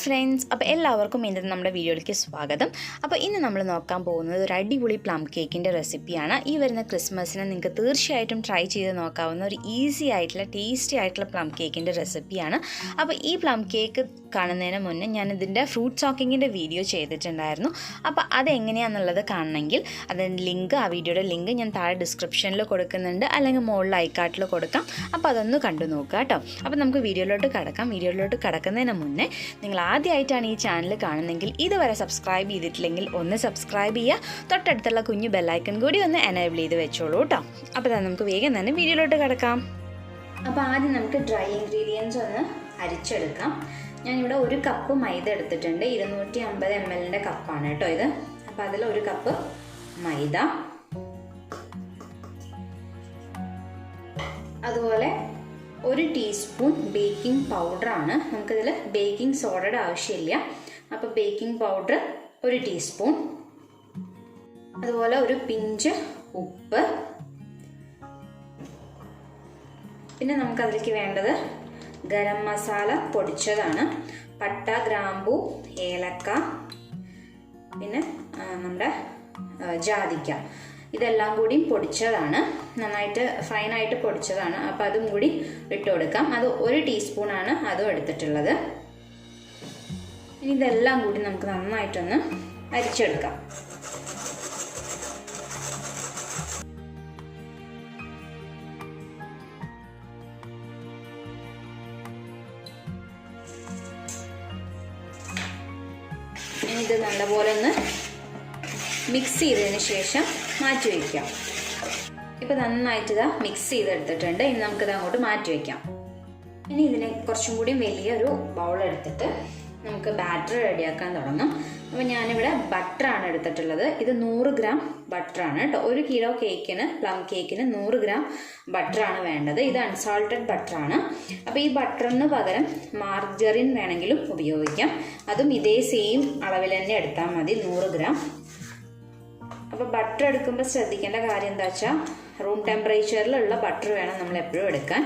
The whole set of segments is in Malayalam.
ഫ്രണ്ട്സ്, അപ്പോൾ എല്ലാവർക്കും ഇന്നത്തെ നമ്മുടെ വീഡിയോയിലേക്ക് സ്വാഗതം. അപ്പോൾ ഇന്ന് നമ്മൾ നോക്കാൻ പോകുന്നത് ഒരു അടിപൊളി പ്ലം കേക്കിൻ്റെ റെസിപ്പിയാണ്. ഈ വരുന്ന ക്രിസ്മസിന് നിങ്ങൾക്ക് തീർച്ചയായിട്ടും ട്രൈ ചെയ്ത് നോക്കാവുന്ന ഒരു ഈസി ആയിട്ടുള്ള ടേസ്റ്റി ആയിട്ടുള്ള പ്ലം കേക്കിൻ്റെ റെസിപ്പിയാണ്. അപ്പോൾ ഈ പ്ലം കേക്ക് കാണുന്നതിന് മുന്നേ ഞാൻ ഇതിൻ്റെ ഫ്രൂട്ട് ചോക്കിങ്ങിൻ്റെ വീഡിയോ ചെയ്തിട്ടുണ്ടായിരുന്നു. അപ്പോൾ അതെങ്ങനെയാണെന്നുള്ളത് കാണണമെങ്കിൽ അതിൻ്റെ ലിങ്ക്, ആ വീഡിയോയുടെ ലിങ്ക് ഞാൻ താഴെ ഡിസ്ക്രിപ്ഷനിൽ കൊടുക്കുന്നുണ്ട്, അല്ലെങ്കിൽ മുകളിൽ ഐക്കാർട്ടിൽ കൊടുക്കാം. അപ്പോൾ അതൊന്ന് കണ്ടു നോക്കുക കേട്ടോ. അപ്പോൾ നമുക്ക് വീഡിയോയിലോട്ട് കടക്കാം. വീഡിയോയിലോട്ട് കടക്കുന്നതിന് മുന്നേ നിങ്ങൾ ആദ്യമായിട്ടാണ് ഈ ചാനൽ കാണുന്നതെങ്കിൽ ഇതുവരെ സബ്സ്ക്രൈബ് ചെയ്തിട്ടില്ലെങ്കിൽ ഒന്ന് സബ്സ്ക്രൈബ് ചെയ്യുക. തൊട്ടടുത്തുള്ള കുഞ്ഞു ബെല്ലൈക്കൺ കൂടി ഒന്ന് എനേബിൾ ചെയ്ത് വെച്ചോളൂ കേട്ടോ. അപ്പോൾ നമുക്ക് വേഗം തന്നെ വീഡിയോയിലോട്ട് കിടക്കാം. അപ്പോൾ ആദ്യം നമുക്ക് ഡ്രൈ ഇൻഗ്രീഡിയൻസ് ഒന്ന് അരിച്ചെടുക്കാം. ഞാനിവിടെ 1 കപ്പ് മൈദ എടുത്തിട്ടുണ്ട്. 250 ml കപ്പാണ് കേട്ടോ ഇത്. അപ്പോൾ അതിൽ 1 കപ്പ് മൈദ, അതുപോലെ 1 ടീസ്പൂൺ ബേക്കിംഗ് പൗഡറാണ്. നമുക്കിതിൽ ബേക്കിംഗ് സോഡയുടെ ആവശ്യമില്ല. അപ്പോൾ ബേക്കിംഗ് പൗഡർ 1 ടീസ്പൂൺ, അതുപോലെ 1 പിഞ്ച് ഉപ്പ്. പിന്നെ നമുക്കതിലേക്ക് വേണ്ടത് ഗരം മസാല പൊടിച്ചതാണ്, പട്ട, ഗ്രാമ്പൂ, ഏലക്ക, പിന്നെ നമ്മുടെ ജാതിക്ക. ഇതെല്ലാം കൂടി പൊടിച്ചതാണ്, നന്നായിട്ട് ഫൈനായിട്ട് പൊടിച്ചതാണ്. അപ്പോൾ അതും കൂടി ഇട്ട് കൊടുക്കാം. അത് 1 ടീസ്പൂണാണ് അതും എടുത്തിട്ടുള്ളത്. ഇനി ഇതെല്ലാം കൂടി നമുക്ക് നന്നായിട്ടൊന്ന് അരിച്ചെടുക്കാം. ഇനി ഇത് നല്ലപോലെ ഒന്ന് മിക്സ് ചെയ്തതിന് ശേഷം മാറ്റി വയ്ക്കാം. ഇപ്പം നന്നായിട്ട് ഇതാ മിക്സ് ചെയ്തെടുത്തിട്ടുണ്ട്. ഇനി നമുക്കിത് അങ്ങോട്ട് മാറ്റി വയ്ക്കാം. ഇനി ഇതിനെ കുറച്ചും കൂടി വലിയൊരു ബൗൾ എടുത്തിട്ട് നമുക്ക് ബാറ്റർ റെഡിയാക്കാൻ തുടങ്ങാം. അപ്പോൾ ഞാനിവിടെ ബട്ടറാണ് എടുത്തിട്ടുള്ളത്. ഇത് 100 ഗ്രാം ബട്ടറാണ് കേട്ടോ. 1 കിലോ കേക്കിന്, പ്ലം കേക്കിന് 100 ഗ്രാം ബട്ടറാണ് വേണ്ടത്. ഇത് അൺസാൾട്ടഡ് ബട്ടറാണ്. അപ്പോൾ ഈ ബട്ടറിന് പകരം മാർജറിൻ വേണമെങ്കിലും ഉപയോഗിക്കാം. അതും ഇതേ സെയിം അളവിൽ തന്നെ എടുത്താൽ മതി, 100 ഗ്രാം. അപ്പോൾ ബട്ടർ എടുക്കുമ്പോൾ ശ്രദ്ധിക്കേണ്ട കാര്യം എന്താ വെച്ചാൽ റൂം ടെമ്പറേച്ചറിലുള്ള ബട്ടർ വേണം നമ്മൾ എപ്പോഴും എടുക്കാൻ.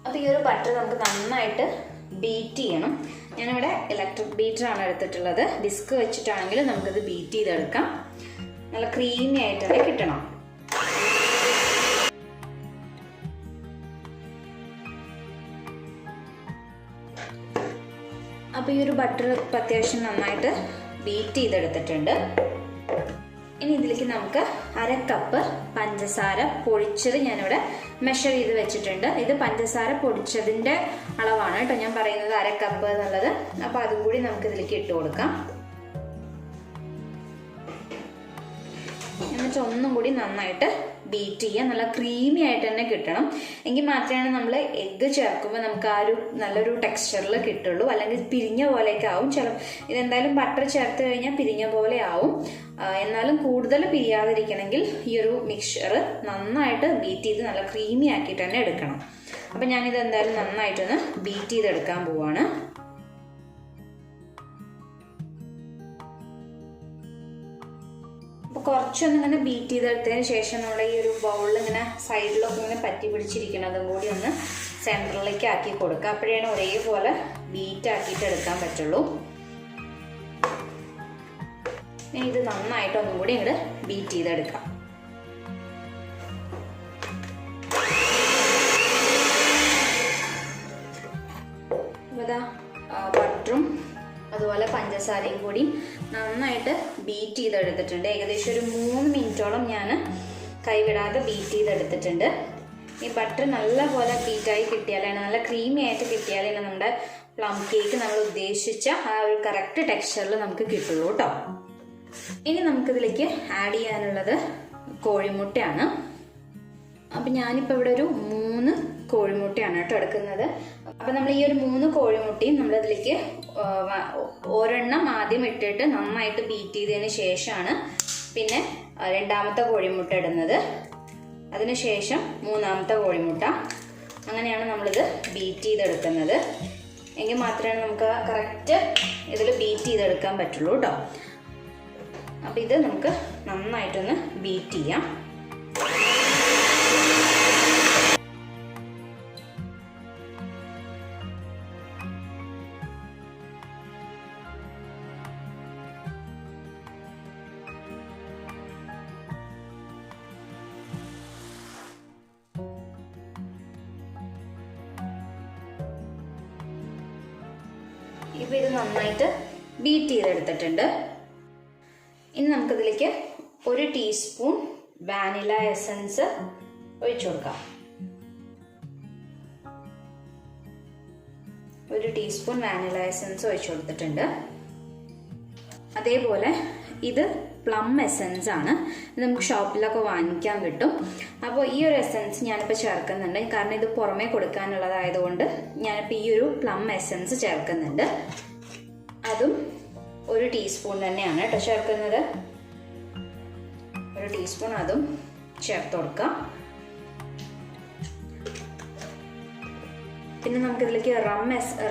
അപ്പോൾ ഈ ഒരു ബട്ടർ നമുക്ക് നന്നായിട്ട് ബീറ്റ് ചെയ്യണം. ഞാനിവിടെ ഇലക്ട്രിക് ബീറ്ററാണ് എടുത്തിട്ടുള്ളത്. ഡിസ്ക് വെച്ചിട്ടാണെങ്കിൽ നമുക്കിത് ബീറ്റ് ചെയ്തെടുക്കാം. നല്ല ക്രീമി ആയിട്ട് തന്നെ കിട്ടണം. അപ്പോൾ ഈ ഒരു ബട്ടർ അത്യാവശ്യം നന്നായിട്ട് ബീറ്റ് ചെയ്തെടുത്തിട്ടുണ്ട്. ഇനി ഇതിലേക്ക് നമുക്ക് 1/2 കപ്പ് പഞ്ചസാര പൊടിച്ചത് ഞാനിവിടെ മെഷർ ചെയ്ത് വെച്ചിട്ടുണ്ട്. ഇത് പഞ്ചസാര പൊടിച്ചതിൻ്റെ അളവാണ് കേട്ടോ ഞാൻ പറയുന്നത്, 1/2 കപ്പ് എന്നുള്ളത്. അപ്പോൾ അതും കൂടി നമുക്ക് ഇതിലേക്ക് ഇട്ട് കൊടുക്കാം. എന്നിട്ട് ഒന്നും കൂടി നന്നായിട്ട് ബീറ്റ് ചെയ്യുക. നല്ല ക്രീമി ആയിട്ട് തന്നെ കിട്ടണം. എങ്കിൽ മാത്രമേ നമ്മൾ എഗ്ഗ് ചേർക്കുമ്പോൾ നമുക്ക് ആ ഒരു നല്ലൊരു ടെക്സ്ചറിൽ കിട്ടുള്ളൂ. അല്ലെങ്കിൽ പിരിഞ്ഞ പോലെയൊക്കെ ആവും. ഇതെന്തായാലും ബട്ടർ ചേർത്ത് കഴിഞ്ഞാൽ പിരിഞ്ഞ പോലെ ആവും. എന്നാലും കൂടുതൽ പിരിയാതിരിക്കണമെങ്കിൽ ഈ ഒരു മിക്സ്ചർ നന്നായിട്ട് ബീറ്റ് ചെയ്ത് നല്ല ക്രീമി ആക്കിയിട്ട് തന്നെ എടുക്കണം. അപ്പം ഞാനിത് എന്തായാലും നന്നായിട്ടൊന്ന് ബീറ്റ് ചെയ്തെടുക്കാൻ പോവാണ്. അപ്പോൾ കുറച്ചൊന്നും ഇങ്ങനെ ബീറ്റ് ചെയ്തെടുത്തതിന് ശേഷം നമ്മൾ ഈ ഒരു ബൗളിൽ ഇങ്ങനെ സൈഡിലൊക്കെ ഇങ്ങനെ പറ്റി പിടിച്ചിരിക്കുന്നതും കൂടി ഒന്ന് സെൻറ്ററിലേക്ക് ആക്കി കൊടുക്കുക. അപ്പോഴാണ് ഒരേപോലെ ബീറ്റ് ആക്കിയിട്ട് എടുക്കാൻ പറ്റുള്ളൂ. ഇനി ഇത് നന്നായിട്ട് ഒന്നും കൂടി ഇങ്ങോട്ട് ബീറ്റ് ചെയ്തെടുക്കാം. ഇതാ ബട്ടറും അതുപോലെ പഞ്ചസാരയും കൂടി നന്നായിട്ട് ബീറ്റ് ചെയ്തെടുത്തിട്ടുണ്ട്. ഏകദേശം ഒരു 3 മിനിറ്റോളം ഞാൻ കൈവിടാതെ ബീറ്റ് ചെയ്തെടുത്തിട്ടുണ്ട്. ഈ ബട്ടർ നല്ലപോലെ ബീറ്റായി കിട്ടിയാലാണ്, നല്ല ക്രീമി ആയിട്ട് കിട്ടിയാലാണ് നമ്മുടെ പ്ലം കേക്ക് നമ്മൾ ഉദ്ദേശിച്ച ആ ഒരു കറക്റ്റ് ടെക്സ്ചറിൽ നമുക്ക് കിട്ടുള്ളൂ കേട്ടോ. ഇനി നമുക്കിതിലേക്ക് ആഡ് ചെയ്യാനുള്ളത് കോഴിമുട്ടയാണ്. അപ്പം ഞാനിപ്പോൾ ഇവിടെ ഒരു 3 കോഴിമുട്ടയാണ് കേട്ടോ എടുക്കുന്നത്. അപ്പം നമ്മൾ ഈ ഒരു 3 കോഴിമുട്ടയും നമ്മളിതിലേക്ക് ഒരെണ്ണം ആദ്യം ഇട്ടിട്ട് നന്നായിട്ട് ബീറ്റ് ചെയ്തതിന് ശേഷമാണ് പിന്നെ 2ാമത്തെ കോഴിമുട്ട ഇടുന്നത്. അതിനുശേഷം 3ാമത്തെ കോഴിമുട്ട. അങ്ങനെയാണ് നമ്മളിത് ബീറ്റ് ചെയ്തെടുക്കുന്നത്. എങ്കിൽ മാത്രമേ നമുക്ക് കറക്റ്റ് ഇതിൽ ബീറ്റ് ചെയ്തെടുക്കാൻ പറ്റുള്ളൂ കേട്ടോ. അപ്പം ഇത് നമുക്ക് നന്നായിട്ടൊന്ന് ബീറ്റ് ചെയ്യാം. ഇപ്പോൾ ഇത് നന്നായിട്ട് ബീറ്റ് ചെയ്തെടുത്തിട്ടുണ്ട്. ഇനി നമുക്കിതിലേക്ക് 1 ടീസ്പൂൺ വാനില എസൻസ് ഒഴിച്ചു കൊടുക്കാം. 1 ടീസ്പൂൺ വാനില എസൻസ് ഒഴിച്ചു കൊടുത്തിട്ടുണ്ട്. അതേപോലെ ഇത് പ്ലം എസൻസ് ആണ്. ഇത് നമുക്ക് ഷോപ്പിലൊക്കെ വാങ്ങിക്കാൻ കിട്ടും. അപ്പോൾ ഈ ഒരു എസൻസ് ഞാനിപ്പോൾ ചേർക്കുന്നുണ്ട്. കാരണം ഇത് പുറമേ കൊടുക്കാനുള്ളതായതുകൊണ്ട് ഞാനിപ്പോൾ ഈ ഒരു പ്ലം എസൻസ് ചേർക്കുന്നുണ്ട്. അതും 1 ടീസ്പൂൺ തന്നെയാണ് കേട്ടോ ചേർക്കുന്നത്. 1 ടീസ്പൂൺ അതും ചേർത്ത് കൊടുക്കാം. പിന്നെ നമുക്കിതിലേക്ക്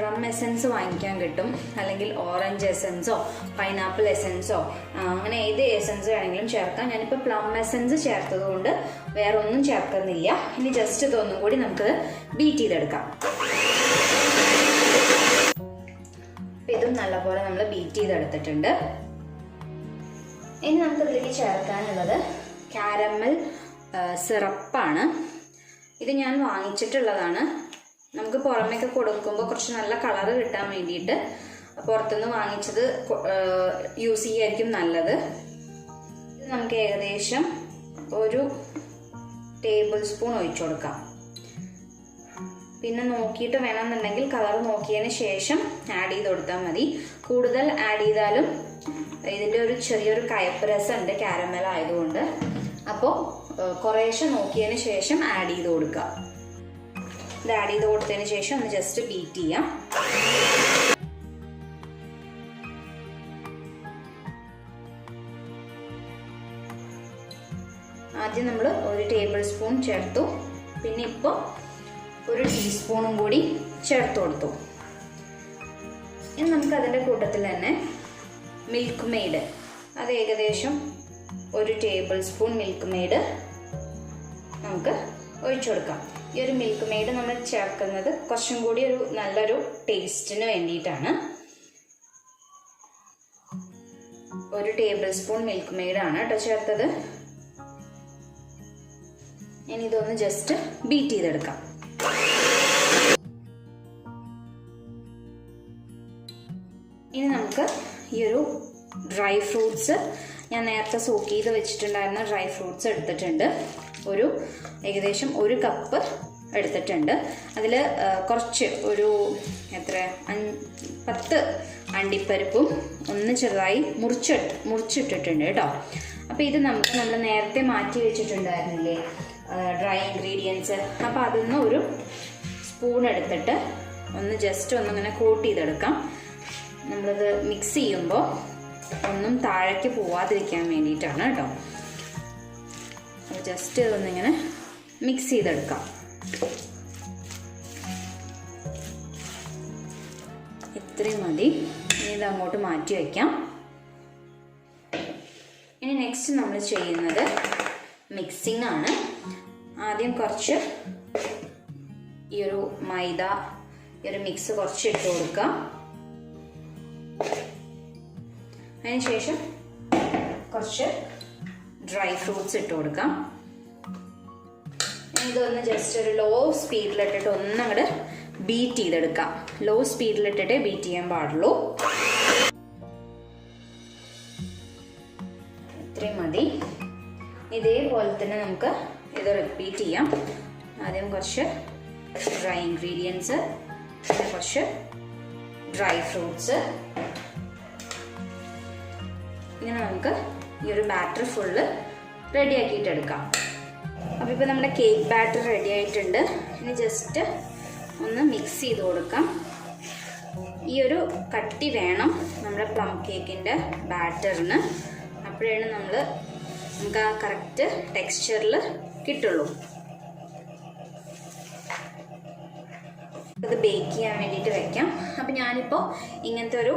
റം എസൻസ് വാങ്ങിക്കാൻ കിട്ടും. അല്ലെങ്കിൽ ഓറഞ്ച് എസൻസോ പൈനാപ്പിൾ എസൻസോ അങ്ങനെ ഏത് എസൻസ് വേണമെങ്കിലും ചേർക്കാം. ഞാനിപ്പോൾ പ്ലം എസൻസ് ചേർത്തത് കൊണ്ട് വേറെ ഒന്നും ചേർക്കുന്നില്ല. ഇനി ജസ്റ്റ് ഇതൊന്നും കൂടി നമുക്ക് ബീറ്റ് ചെയ്തെടുക്കാം. ഇതും നല്ലപോലെ നമ്മൾ ബീറ്റ് ചെയ്തെടുത്തിട്ടുണ്ട്. ഇനി നമുക്കിതിലേക്ക് ചേർക്കാനുള്ളത് കാരമൽ സിറപ്പാണ്. ഇത് ഞാൻ വാങ്ങിച്ചിട്ടുള്ളതാണ്. നമുക്ക് പുറമേക്ക് കൊടുക്കുമ്പോൾ കുറച്ച് നല്ല കളറ് കിട്ടാൻ വേണ്ടിയിട്ട് പുറത്തുനിന്ന് വാങ്ങിച്ചത് യൂസ് ചെയ്യായിരിക്കും നല്ലത്. ഇത് നമുക്ക് ഏകദേശം 1 ടേബിൾ സ്പൂൺ ഒഴിച്ചു കൊടുക്കാം. പിന്നെ നോക്കിയിട്ട് വേണമെന്നുണ്ടെങ്കിൽ കളർ നോക്കിയതിന് ശേഷം ആഡ് ചെയ്ത് കൊടുത്താൽ മതി. കൂടുതൽ ആഡ് ചെയ്താലും ഇതിൻ്റെ ഒരു ചെറിയൊരു കയ്പ്പ് രസമുണ്ട് കാരമൽ ആയതുകൊണ്ട്. അപ്പോൾ കുറേശ്ശെ നോക്കിയതിന് ശേഷം ആഡ് ചെയ്ത് കൊടുക്കുക. ഇത് ആഡ് ചെയ്ത് കൊടുത്തതിന് ശേഷം ഒന്ന് ജസ്റ്റ് ബീറ്റ് ചെയ്യാം. ആദ്യം നമ്മൾ 1 ടേബിൾ സ്പൂൺ ചേർത്തു. പിന്നെ ഇപ്പോൾ 1 ടീസ്പൂണും കൂടി ചേർത്ത് കൊടുത്തു. ഇനി നമുക്ക് അതിൻ്റെ കൂട്ടത്തിൽ തന്നെ മിൽക്ക് മെയ്ഡ്, അത് ഏകദേശം 1 ടേബിൾ സ്പൂൺ മിൽക്ക് മെയ്ഡ് നമുക്ക് ഒഴിച്ചു കൊടുക്കാം. ഈ ഒരു മിൽക്ക് മെയ്ഡ് നമ്മൾ ചേർക്കുന്നത് കുറച്ചും കൂടി നല്ലൊരു ടേസ്റ്റിന് വേണ്ടിയിട്ടാണ്. 1 ടേബിൾ സ്പൂൺ മിൽക്ക് മെയ്ഡാണ് കേട്ടോ ചേർത്തത്. ഇനി ഇതൊന്ന് ജസ്റ്റ് ബീറ്റ് ചെയ്തെടുക്കാം. ഇനി നമുക്ക് ഈ ഒരു ഡ്രൈ ഫ്രൂട്ട്സ്, ഞാൻ നേരത്തെ സോക്ക് ചെയ്ത് വെച്ചിട്ടുണ്ടായിരുന്ന ഡ്രൈ ഫ്രൂട്ട്സ് എടുത്തിട്ടുണ്ട്. ഏകദേശം 1 കപ്പ് എടുത്തിട്ടുണ്ട്. അതിൽ കുറച്ച് 10 അണ്ടിപ്പരിപ്പും ഒന്ന് ചെറുതായി മുറിച്ചിട്ടിട്ടുണ്ട് കേട്ടോ. അപ്പോൾ ഇത് നമ്മൾ നേരത്തെ മാറ്റി വെച്ചിട്ടുണ്ടായിരുന്നില്ലേ ഡ്രൈ ഇൻഗ്രീഡിയൻസ്, അപ്പോൾ അതിന്ന് 1 സ്പൂൺ എടുത്തിട്ട് ഒന്ന് ജസ്റ്റ് ഒന്നിങ്ങനെ കോട്ട് ചെയ്തെടുക്കാം. നമ്മളിത് മിക്സ് ചെയ്യുമ്പോൾ ഒന്നും താഴേക്ക് പോവാതിരിക്കാൻ വേണ്ടിയിട്ടാണ് കേട്ടോ. ജസ്റ്റ് ഇതൊന്നിങ്ങനെ മിക്സ് ചെയ്തെടുക്കാം. ഇത്രയും മതി. ഇനി ഇത് അങ്ങോട്ട് മാറ്റി വയ്ക്കാം. ഇനി നെക്സ്റ്റ് നമ്മൾ ചെയ്യുന്നത് മിക്സിംഗ് ആണ്. ആദ്യം കുറച്ച് ഈ ഒരു മൈദ, ഈ ഒരു മിക്സ് കുറച്ച് ഇട്ട് കൊടുക്കാം. അതിനുശേഷം കുറച്ച് ഡ്രൈ ഫ്രൂട്ട്സ് ഇട്ട് കൊടുക്കാം. ഇതൊന്ന് ജസ്റ്റ് ഒരു ലോ സ്പീഡിലിട്ടിട്ട് ഒന്നങ്ങോട്ട് ബീറ്റ് ചെയ്തെടുക്കാം. ലോ സ്പീഡിലിട്ടിട്ട് ബീറ്റ് ചെയ്യാൻ പാടുള്ളൂ. ഇത്രയും മതി. ഇതേപോലെ തന്നെ നമുക്ക് ഇത് റിപ്പീറ്റ് ചെയ്യാം. ആദ്യം കുറച്ച് ഡ്രൈ ഇൻഗ്രീഡിയൻസ്, പിന്നെ കുറച്ച് ഡ്രൈ ഫ്രൂട്ട്സ്. ഇങ്ങനെ നമുക്ക് ഈ ഒരു ബാറ്റർ ഫുള്ള് റെഡി ആക്കിയിട്ടെടുക്കാം. അപ്പോൾ ഇപ്പോൾ നമ്മുടെ കേക്ക് ബാറ്റർ റെഡി ആയിട്ടുണ്ട്. ഇനി ജസ്റ്റ് ഒന്ന് മിക്സ് ചെയ്ത് കൊടുക്കാം. ഈ ഒരു കട്ടി വേണം നമ്മുടെ പ്ലം കേക്കിൻ്റെ ബാറ്ററിന്. അപ്പോഴാണ് നമുക്ക് ആ കറക്റ്റ് ടെക്സ്ചറിൽ കിട്ടുള്ളൂ. ഇത് ബേക്ക് ചെയ്യാൻ വേണ്ടിയിട്ട് വെക്കാം. അപ്പോൾ ഞാനിപ്പോൾ ഇങ്ങനത്തെ ഒരു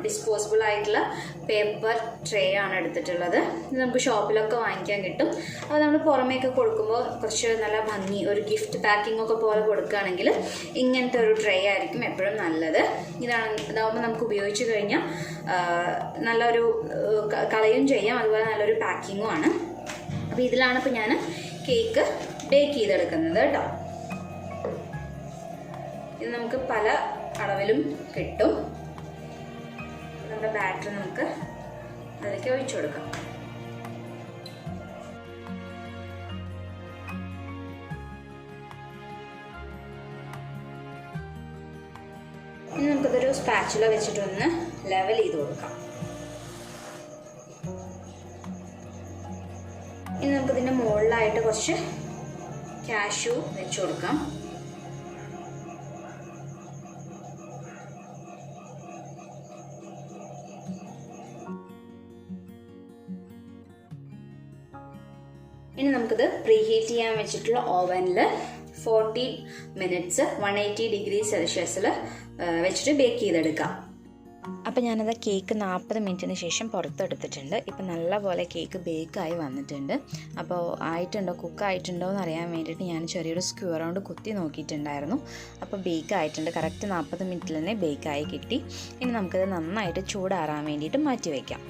ഡിസ്പോസിബിൾ ആയിട്ടുള്ള പേപ്പർ ട്രേ ആണ് എടുത്തിട്ടുള്ളത്. ഇത് നമുക്ക് ഷോപ്പിലൊക്കെ വാങ്ങിക്കാൻ കിട്ടും. അപ്പോൾ നമ്മൾ പുറമേക്ക് കൊടുക്കുമ്പോൾ കുറച്ച് നല്ല ഭംഗി, ഒരു ഗിഫ്റ്റ് പാക്കിംഗ് ഒക്കെ പോലെ കൊടുക്കുകയാണെങ്കിൽ ഇങ്ങനത്തെ ഒരു ട്രേ ആയിരിക്കും എപ്പോഴും നല്ലത്. ഇതാവുമ്പോൾ നമുക്ക് ഉപയോഗിച്ച് കഴിഞ്ഞാൽ നല്ലൊരു കളയും ചെയ്യാം, അതുപോലെ നല്ലൊരു പാക്കിങ്ങും ആണ്. അപ്പോൾ ഇതിലാണ് ഇപ്പോൾ ഞാൻ കേക്ക് ബേക്ക് ചെയ്തെടുക്കുന്നത് കേട്ടോ. ഇത് നമുക്ക് പല അളവിലും കിട്ടും. നമ്മുടെ ബാറ്റർ നമുക്ക് അതിലേക്ക് ഒഴിച്ചു കൊടുക്കാം. ഇനി നമുക്കിതൊരു സ്പാച്ചുല വെച്ചിട്ടൊന്ന് ലെവൽ ചെയ്ത് കൊടുക്കാം. ഇനി നമുക്കിതിൻ്റെ മുകളിലായിട്ട് കുറച്ച് കാഷ്യൂ വെച്ച് കൊടുക്കാം. ഇനി നമുക്കിത് പ്രീഹീറ്റ് ചെയ്യാൻ വെച്ചിട്ടുള്ള ഓവനിൽ 40 മിനിറ്റ്സ് 180 ഡിഗ്രി സെൽഷ്യസിൽ വെച്ചിട്ട് ബേക്ക് ചെയ്തെടുക്കാം. അപ്പോൾ ഞാനത് കേക്ക് 40 മിനിറ്റിന് ശേഷം പുറത്തെടുത്തിട്ടുണ്ട്. ഇപ്പം നല്ലപോലെ കേക്ക് ബേക്കായി വന്നിട്ടുണ്ട്. അപ്പോൾ ആയിട്ടുണ്ടോ, കുക്കായിട്ടുണ്ടോ എന്ന് അറിയാൻ വേണ്ടിയിട്ട് ഞാൻ ചെറിയൊരു സ്ക്വയർ റൗണ്ട് കുത്തി നോക്കിയിട്ടുണ്ടായിരുന്നു. അപ്പോൾ ബേക്ക് ആയിട്ടുണ്ട്. കറക്റ്റ് 40 മിനിറ്റിൽ തന്നെ ബേക്കായി കിട്ടി. ഇനി നമുക്കത് നന്നായിട്ട് ചൂടാറാൻ വേണ്ടിയിട്ട് മാറ്റി വയ്ക്കാം.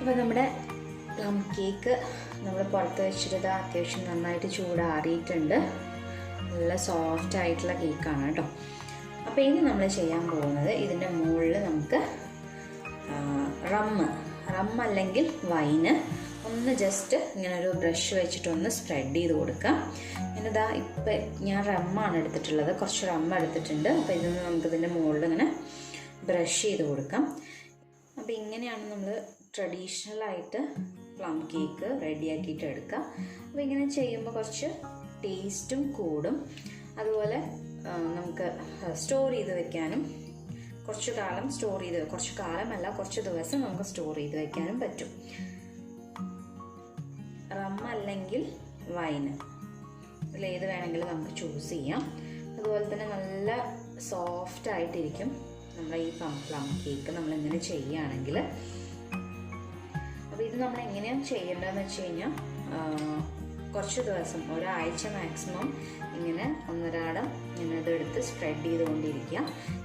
അപ്പോൾ നമ്മുടെ പ്ലം കേക്ക് നമ്മൾ പുറത്ത് വെച്ചിട്ട് അത്യാവശ്യം നന്നായിട്ട് ചൂടാറിയിട്ടുണ്ട്. നല്ല സോഫ്റ്റ് ആയിട്ടുള്ള കേക്കാണ് കേട്ടോ. അപ്പോൾ ഇനി നമ്മൾ ചെയ്യാൻ പോകുന്നത് ഇതിൻ്റെ മുകളിൽ നമുക്ക് റം അല്ലെങ്കിൽ വൈന് ഒന്ന് ജസ്റ്റ് ഇങ്ങനെ ഒരു ബ്രഷ് വെച്ചിട്ടൊന്ന് സ്പ്രെഡ് ചെയ്ത് കൊടുക്കാം. എന്നിതാ ഇപ്പം ഞാൻ റമ്മാണ് എടുത്തിട്ടുള്ളത്, കുറച്ച് റമ്മ് എടുത്തിട്ടുണ്ട്. അപ്പോൾ ഇതൊന്ന് നമുക്കിതിൻ്റെ മുകളിൽ ഇങ്ങനെ ബ്രഷ് ചെയ്ത് കൊടുക്കാം. അപ്പോൾ ഇങ്ങനെയാണ് നമ്മൾ ട്രഡീഷണലായിട്ട് പ്ലം കേക്ക് റെഡിയാക്കിയിട്ട് എടുക്കുക. അപ്പോൾ ഇങ്ങനെ ചെയ്യുമ്പോൾ കുറച്ച് ടേസ്റ്റും കൂടും. അതുപോലെ നമുക്ക് സ്റ്റോർ ചെയ്ത് വെക്കാനും കുറച്ച് കാലമല്ല കുറച്ച് ദിവസം നമുക്ക് സ്റ്റോർ ചെയ്ത് വെക്കാനും പറ്റും. റം അല്ലെങ്കിൽ വൈന് ഇതിലേത് വേണമെങ്കിലും നമുക്ക് ചൂസ് ചെയ്യാം. അതുപോലെ തന്നെ നല്ല സോഫ്റ്റ് ആയിട്ടിരിക്കും നമ്മുടെ ഈ പ്ലം കേക്ക് നമ്മളിങ്ങനെ ചെയ്യുകയാണെങ്കിൽ. അപ്പോൾ ഇത് നമ്മൾ എങ്ങനെയാണ് ചെയ്യേണ്ടതെന്ന് വെച്ച് കഴിഞ്ഞാൽ കുറച്ച് ദിവസം, ഒരാഴ്ച മാക്സിമം ഇങ്ങനെ ഒന്നരാടം ഇങ്ങനെ ഇതെടുത്ത് സ്പ്രെഡ് ചെയ്തുകൊണ്ടിരിക്കുക.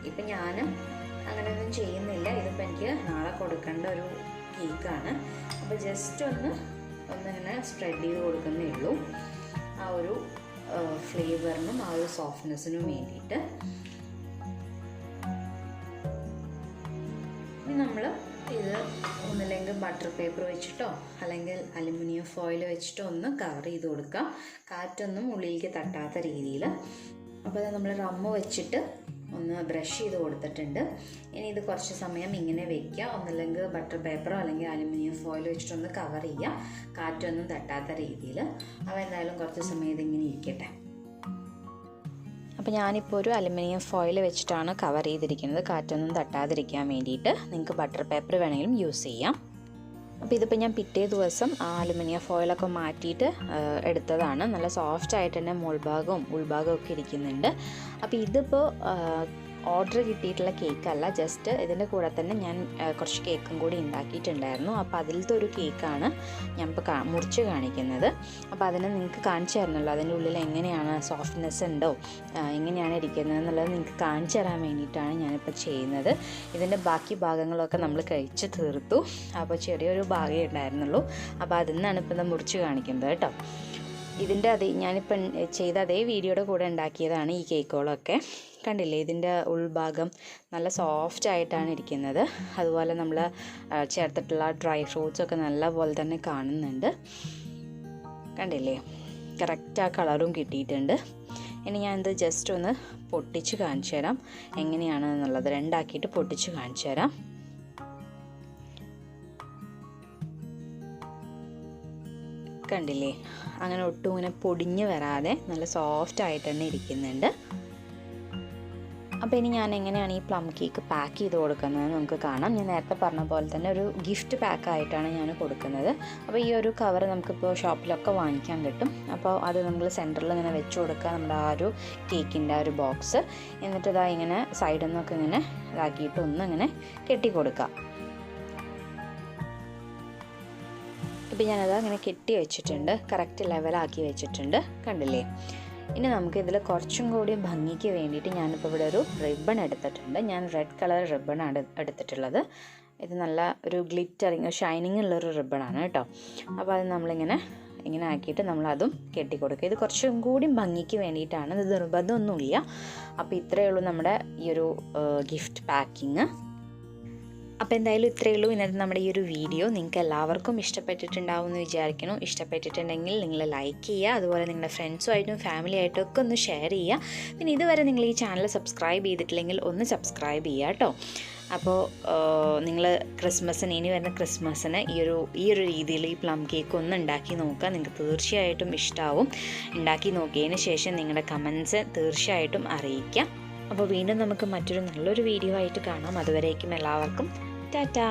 ഇപ്പം ഞാൻ അങ്ങനെയൊന്നും ചെയ്യുന്നില്ല. ഇതിപ്പോൾ എനിക്ക് നാളെ കൊടുക്കേണ്ട ഒരു കേക്കാണ്. അപ്പോൾ ജസ്റ്റ് ഒന്നിങ്ങനെ സ്പ്രെഡ് ചെയ്ത് കൊടുക്കുന്നേ ഉള്ളൂ, ആ ഒരു ഫ്ലേവറിനും ആ ഒരു സോഫ്റ്റ്നെസ്സിനും വേണ്ടിയിട്ട്. ഇനി നമ്മൾ ഇത് ഒന്നില്ലെങ്കിൽ ബട്ടർ പേപ്പർ വെച്ചിട്ടോ അല്ലെങ്കിൽ അലുമിനിയം ഫോയിൽ വെച്ചിട്ടോ ഒന്ന് കവർ ചെയ്ത് കൊടുക്കാം, കാറ്റൊന്നും ഉള്ളിലേക്ക് തട്ടാത്ത രീതിയിൽ. അപ്പോൾ അത് നമ്മൾ റമ്മ് വെച്ചിട്ട് ഒന്ന് ബ്രഷ് ചെയ്ത് കൊടുത്തിട്ടുണ്ട്. ഇനി ഇത് കുറച്ച് സമയം ഇങ്ങനെ വെക്കുക, ഒന്നില്ലെങ്കിൽ ബട്ടർ പേപ്പറോ അല്ലെങ്കിൽ അലുമിനിയം ഫോയിൽ വെച്ചിട്ടൊന്ന് കവർ ചെയ്യുക, കാറ്റൊന്നും തട്ടാത്ത രീതിയിൽ. അപ്പോൾ എന്തായാലും കുറച്ച് സമയം ഇതിങ്ങനെ ഇരിക്കട്ടെ. അപ്പോൾ ഞാനിപ്പോൾ ഒരു അലുമിനിയം ഫോയിൽ വെച്ചിട്ടാണ് കവർ ചെയ്തിരിക്കുന്നത്, കാറ്റൊന്നും തട്ടാതിരിക്കാൻ വേണ്ടിയിട്ട്. നിങ്ങൾക്ക് ബട്ടർ പേപ്പർ വേണമെങ്കിലും യൂസ് ചെയ്യാം. അപ്പോൾ ഇതിപ്പോൾ ഞാൻ പിറ്റേ ദിവസം ആ അലുമിനിയം ഫോയിലൊക്കെ മാറ്റിയിട്ട് എടുത്തതാണ്. നല്ല സോഫ്റ്റ് ആയിട്ട് തന്നെ മുൾഭാഗവും ഉൾഭാഗവും ഒക്കെ ഇരിക്കുന്നുണ്ട്. അപ്പോൾ ഇതിപ്പോൾ ഓർഡർ കിട്ടിയിട്ടുള്ള കേക്കല്ല, ജസ്റ്റ് ഇതിൻ്റെ കൂടെ തന്നെ ഞാൻ കുറച്ച് കേക്കും കൂടി ഉണ്ടാക്കിയിട്ടുണ്ടായിരുന്നു. അപ്പോൾ അതിലത്തെ ഒരു കേക്കാണ് ഞാൻ ഇപ്പോൾ മുറിച്ച് കാണിക്കുന്നത്. അപ്പോൾ അതിനെ നിങ്ങൾക്ക് കാണിച്ചു തരണമല്ലോ, അതിൻ്റെ ഉള്ളിൽ എങ്ങനെയാണ് സോഫ്റ്റ്നെസ് ഉണ്ടോ, എങ്ങനെയാണ് ഇരിക്കുന്നത് എന്നുള്ളത് നിങ്ങൾക്ക് കാണിച്ചു തരാൻ വേണ്ടിയിട്ടാണ് ഞാനിപ്പോൾ ചെയ്യുന്നത്. ഇതിൻ്റെ ബാക്കി ഭാഗങ്ങളൊക്കെ നമ്മൾ കഴിച്ച് തീർത്തു. അപ്പോൾ ചെറിയൊരു ഭാഗമേ ഉണ്ടായിരുന്നുള്ളൂ. അപ്പോൾ അതിൽ നിന്നാണ് ഇപ്പോൾ ഇത് മുറിച്ച് കാണിക്കുന്നത് കേട്ടോ. ഇതിൻ്റെ ഞാനിപ്പം ചെയ്ത അതേ വീഡിയോയുടെ കൂടെ ഉണ്ടാക്കിയതാണ് ഈ കേക്കുകളൊക്കെ. കണ്ടില്ലേ, ഇതിൻ്റെ ഉൾഭാഗം നല്ല സോഫ്റ്റ് ആയിട്ടാണ് ഇരിക്കുന്നത്. അതുപോലെ നമ്മൾ ചേർത്തിട്ടുള്ള ഡ്രൈ ഫ്രൂട്ട്സൊക്കെ നല്ല പോലെ തന്നെ കാണുന്നുണ്ട്. കണ്ടില്ലേ, കറക്റ്റ് ആ കളറും കിട്ടിയിട്ടുണ്ട്. ഇനി ഞാനിത് ജസ്റ്റ് ഒന്ന് പൊട്ടിച്ച് കാണിച്ചു തരാം എങ്ങനെയാണെന്നുള്ളത്. രണ്ടാക്കിയിട്ട് പൊട്ടിച്ച് കാണിച്ചു തരാം. കണ്ടില്ലേ, അങ്ങനെ ഒട്ടും ഇങ്ങനെ പൊടിഞ്ഞ് വരാതെ നല്ല സോഫ്റ്റ് ആയിട്ട് തന്നെ ഇരിക്കുന്നുണ്ട്. അപ്പോൾ ഇനി ഞാൻ എങ്ങനെയാണ് ഈ പ്ലം കേക്ക് പാക്ക് ചെയ്ത് കൊടുക്കുന്നത് നമുക്ക് കാണാം. ഞാൻ നേരത്തെ പറഞ്ഞ പോലെ തന്നെ ഒരു ഗിഫ്റ്റ് പാക്കായിട്ടാണ് ഞാൻ കൊടുക്കുന്നത്. അപ്പോൾ ഈ ഒരു കവർ നമുക്കിപ്പോൾ ഷോപ്പിലൊക്കെ വാങ്ങിക്കാൻ കിട്ടും. അപ്പോൾ അത് നമ്മൾ സെൻറ്ററിൽ ഇങ്ങനെ വെച്ച് കൊടുക്കുക, നമ്മുടെ ആ ഒരു കേക്കിൻ്റെ ആ ഒരു ബോക്സ്. എന്നിട്ട് ഇതാ ഇങ്ങനെ സൈഡിൽ നിന്നൊക്കെ ഇങ്ങനെ ഇതാക്കിയിട്ട് ഇങ്ങനെ കെട്ടി കൊടുക്കുക. ഇപ്പോൾ ഞാനത് അങ്ങനെ കെട്ടി വെച്ചിട്ടുണ്ട്, കറക്റ്റ് ലെവലാക്കി വെച്ചിട്ടുണ്ട്. കണ്ടില്ലേ, ഇനി നമുക്ക് ഇതിൽ കുറച്ചും കൂടി ഭംഗിക്ക് വേണ്ടിയിട്ട് ഞാനിപ്പോൾ ഇവിടെ ഒരു റിബൺ എടുത്തിട്ടുണ്ട്. ഞാൻ റെഡ് കളർ റിബണാണ് എടുത്തിട്ടുള്ളത്. ഇത് നല്ല ഒരു ഗ്ലിറ്ററിങ് ഷൈനിങ് ഉള്ളൊരു റിബണാണ് കേട്ടോ. അപ്പോൾ അത് നമ്മളിങ്ങനെ ഇങ്ങനെ ആക്കിയിട്ട് നമ്മളതും കെട്ടിക്കൊടുക്കുക. ഇത് കുറച്ചും കൂടി ഭംഗിക്ക് വേണ്ടിയിട്ടാണ്, ഇത് നിർബന്ധമൊന്നുമില്ല. അപ്പോൾ ഇത്രയേ ഉള്ളൂ നമ്മുടെ ഈ ഒരു ഗിഫ്റ്റ് പാക്കിങ്. അപ്പോൾ എന്തായാലും ഇത്രയേ ഉള്ളൂ ഇന്നത്തെ നമ്മുടെ ഈ ഒരു വീഡിയോ. നിങ്ങൾക്ക് എല്ലാവർക്കും ഇഷ്ടപ്പെട്ടിട്ടുണ്ടാവും എന്ന് വിചാരിക്കണം. ഇഷ്ടപ്പെട്ടിട്ടുണ്ടെങ്കിൽ നിങ്ങൾ ലൈക്ക് ചെയ്യുക, അതുപോലെ നിങ്ങളുടെ ഫ്രണ്ട്സുമായിട്ടും ഫാമിലി ആയിട്ടും ഒക്കെ ഒന്ന് ഷെയർ ചെയ്യുക. പിന്നെ ഇതുവരെ നിങ്ങൾ ഈ ചാനൽ സബ്സ്ക്രൈബ് ചെയ്തിട്ടില്ലെങ്കിൽ ഒന്ന് സബ്സ്ക്രൈബ് ചെയ്യുക കേട്ടോ. അപ്പോൾ നിങ്ങൾ ക്രിസ്മസിന്, ഇനി വരുന്ന ക്രിസ്മസിന് ഈ ഒരു രീതിയിൽ ഈ പ്ലം കേക്ക് ഒന്ന് ഉണ്ടാക്കി നോക്കുക. നിങ്ങൾക്ക് തീർച്ചയായിട്ടും ഇഷ്ടമാവും. ഉണ്ടാക്കി നോക്കിയതിന് ശേഷം നിങ്ങളുടെ കമൻസ് തീർച്ചയായിട്ടും അറിയിക്കാം. അപ്പോൾ വീണ്ടും നമുക്ക് മറ്റൊരു നല്ലൊരു വീഡിയോ ആയിട്ട് കാണാം. അതുവരേക്കും എല്ലാവർക്കും ടാറ്റാ.